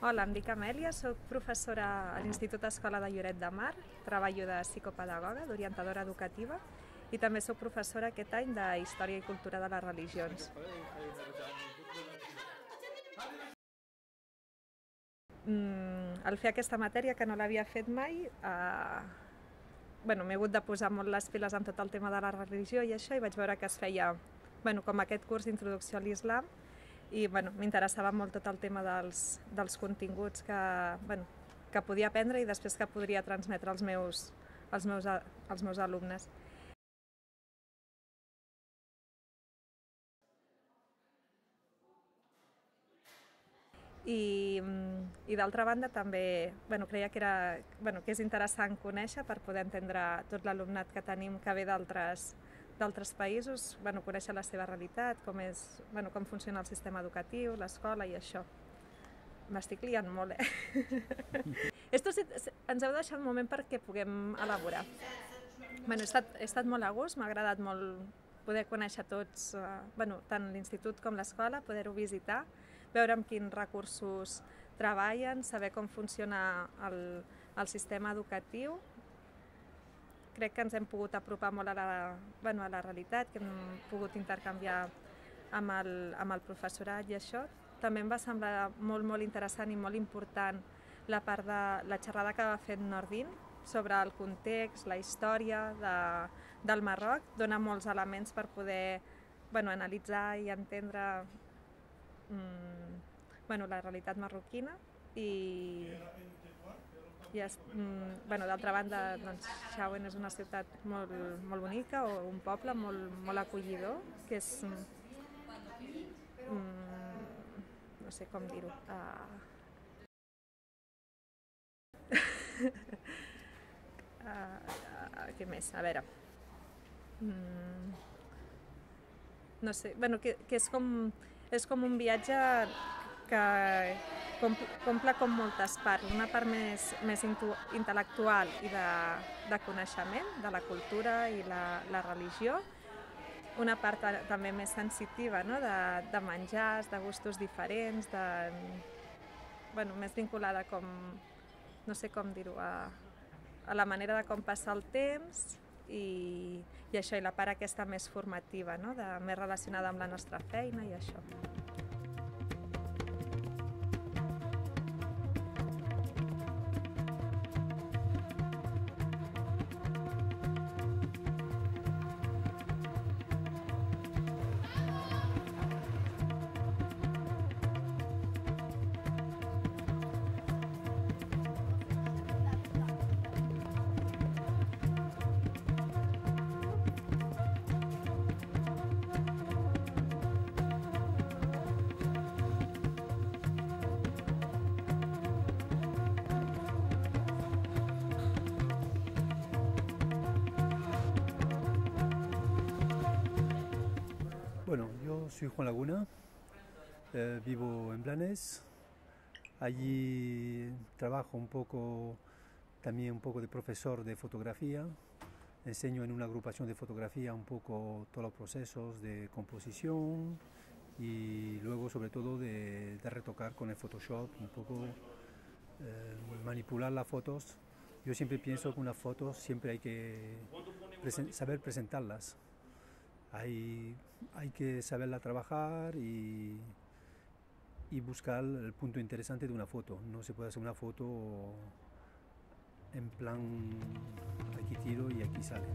Hola, em dic Amèlia, soc professora a l'Institut Escola de Lloret de Mar, treballo de psicopedagoga, d'orientadora educativa, i també soc professora aquest any de Història i Cultura de les Religions. Al fer aquesta matèria, que no l'havia fet mai, m'he hagut de posar molt les piles amb tot el tema de la religió i això, i vaig veure que es feia com aquest curs d'introducció a l'islam, i m'interessava molt tot el tema dels continguts que podia aprendre i després que podria transmetre als meus alumnes. I d'altra banda també creia que és interessant conèixer per poder entendre tot l'alumnat que tenim que ve d'altres països, conèixer la seva realitat, com funciona el sistema educatiu, l'escola i això. M'estic liant molt, Esto ens heu deixat un moment perquè puguem elaborar. He estat molt a gust, m'ha agradat molt poder conèixer tots, tant l'institut com l'escola, poder-ho visitar, veure amb quins recursos treballen, saber com funciona el sistema educatiu. Crec que ens hem pogut apropar molt a la realitat, que hem pogut intercanviar amb el professorat i això. També em va semblar molt interessant i molt important la part de la xerrada que va fer Nordin sobre el context, la història del Marroc. Dona molts elements per poder analitzar i entendre la realitat marroquina i d'altra banda, Xauen és una ciutat molt bonica, o un poble molt acollidor, que és, no sé com dir-ho, què més? A veure, no sé, que és com un viatge que comple com moltes parts, una part més intel·lectual i de coneixement de la cultura i la religió, una part també més sensitiva, no? de menjars, de gustos diferents, més vinculada no sé com dir-ho, a la manera de com passar el temps i això, i la part aquesta més formativa, no? Més relacionada amb la nostra feina i això. Bueno, yo soy Juan Laguna, vivo en Blanes. Allí trabajo también un poco de profesor de fotografía. Enseño en una agrupación de fotografía un poco todos los procesos de composición y luego sobre todo de retocar con el Photoshop, un poco manipular las fotos. Yo siempre pienso que unas fotos siempre hay que saber presentarlas. Hay que saberla trabajar y buscar el punto interesante de una foto. No se puede hacer una foto en plan aquí tiro y aquí sale.